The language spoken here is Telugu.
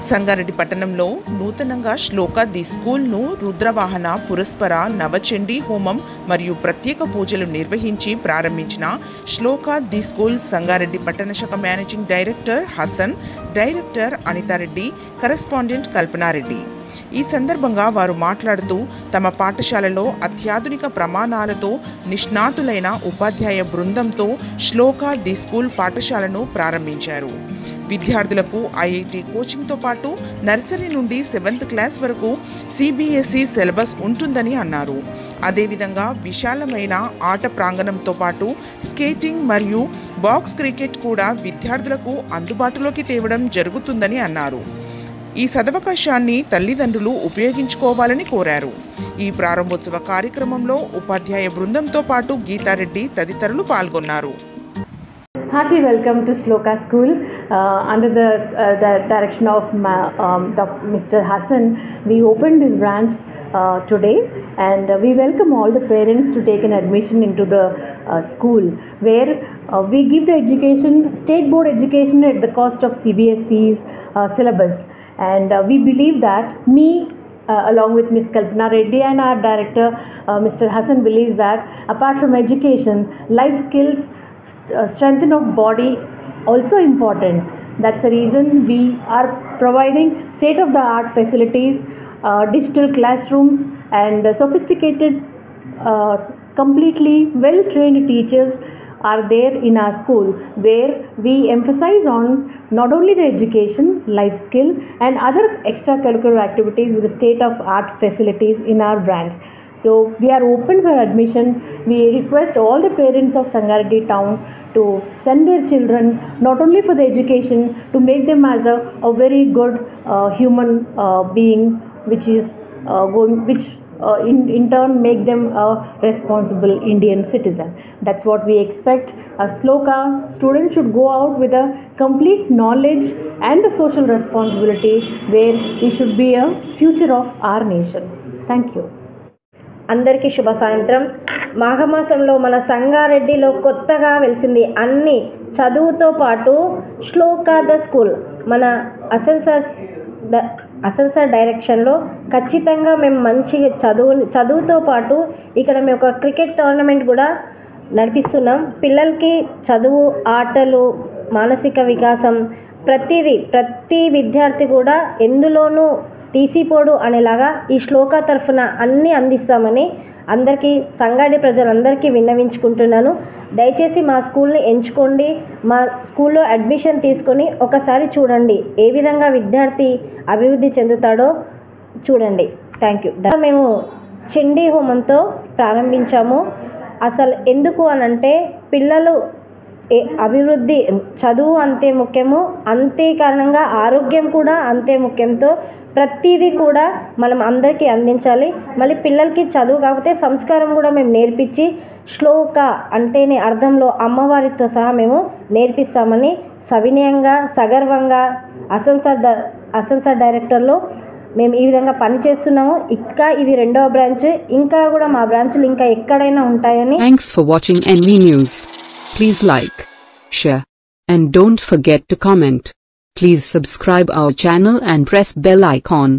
సంగారెడ్డి పట్టణంలో నూతనంగా శ్లోక ది స్కూల్ను రుద్రవాహన పురస్పర నవచండీ హోమం మరియు ప్రత్యేక పూజలు నిర్వహించి ప్రారంభించిన శ్లోక ది స్కూల్ సంగారెడ్డి పట్టణ శాఖ managing director Hasan, director Anitha Reddy, correspondent Kalpana Reddy. ఈ సందర్భంగా వారు మాట్లాడుతూ తమ పాఠశాలలో అత్యాధునిక ప్రమాణాలతో నిష్ణాతులైన ఉపాధ్యాయ బృందంతో శ్లోక ది స్కూల్ పాఠశాలను ప్రారంభించారు. విద్యార్థులకు ఐఐటి కోచింగ్తో పాటు నర్సరీ నుండి 7th క్లాస్ వరకు సిబిఎస్ఈ సిలబస్ ఉంటుందని అన్నారు. అదేవిధంగా విశాలమైన ఆట ప్రాంగణంతో పాటు స్కేటింగ్ మరియు బాక్స్ క్రికెట్ కూడా విద్యార్థులకు అందుబాటులోకి తేవడం జరుగుతుందని అన్నారు. ఈ సదవకాశాన్ని తల్లిదండ్రులు ఉపయోగించుకోవాలని కోరారు. ఈ ప్రారంభోత్సవ కార్యక్రమంలో ఉపాధ్యాయ బృందంతో పాటు గీతారెడ్డి తదితరులు పాల్గొన్నారు. Hearty welcome to Shloka School under the direction of Mr. Hassan. We opened this branch today, and we welcome all the parents to take an admission into the school, where we give the education, state board education at the cost of CBSE's syllabus. And we believe that along with Ms. Kalpana Reddy and our director, Mr. Hassan, believes that apart from education, life skills, strength of body also important. That's the reason we are providing state-of-the-art facilities, digital classrooms, and sophisticated, completely well-trained teachers are there in our school, where we emphasize on not only the education, life skill, and other extracurricular activities with the state-of-art facilities in our branch. So we are open for admission. We request all the parents of Sangareddy town to send their children not only for the education, to make them as a very good human being, which is in turn make them a responsible Indian citizen. That's what we expect. A Shloka student should go out with a complete knowledge and a social responsibility, where he should be a future of our nation. Thank you. అందరికీ శుభ సాయంత్రం. మాఘమాసంలో మన సంగారెడ్డిలో కొత్తగా వెలిసింది అన్ని చదువుతో పాటు శ్లోక ద స్కూల్ మన అసన్ సార్ డైరెక్షన్లో ఖచ్చితంగా మేము మంచి చదువుతో పాటు ఇక్కడ మేము ఒక క్రికెట్ టోర్నమెంట్ కూడా నడిపిస్తున్నాం. పిల్లలకి చదువు, ఆటలు, మానసిక వికాసం ప్రతి విద్యార్థి కూడా ఎందులోనూ తీసిపోడు అనేలాగా ఈ శ్లోక తరఫున అన్నీ అందిస్తామని అందరికీ సంగారెడ్డి ప్రజలందరికీ విన్నవించుకుంటున్నాను. దయచేసి మా స్కూల్ని ఎంచుకోండి, మా స్కూల్లో అడ్మిషన్ తీసుకొని ఒకసారి చూడండి, ఏ విధంగా విద్యార్థి అభివృద్ధి చెందుతాడో చూడండి. Thank you. మేము చండీ హోమంతో ప్రారంభించాము. అసలు ఎందుకు అనంటే పిల్లలు అభివృద్ధి, చదువు అంతే ముఖ్యము, అంతే కారణంగా ఆరోగ్యం కూడా అంతే ముఖ్యంతో ప్రతిదీ కూడా మనం అందరికీ అందించాలి. మళ్ళీ పిల్లలకి చదువు కాకపోతే సంస్కారం కూడా మేము నేర్పించి శ్లోక అంటేనే అర్థంలో అమ్మవారితో సహా మేము నేర్పిస్తామని సవినయంగా, సగర్వంగా అసన్ సార్ డైరెక్టర్లో మేము ఈ విధంగా పనిచేస్తున్నాము. ఇంకా ఇది 2వ బ్రాంచ్, ఇంకా కూడా మా బ్రాంచ్లు ఇంకా ఎక్కడైనా ఉంటాయని. Thanks for watching NV News. Please like, share, and don't forget to comment. Please subscribe our channel and press bell icon.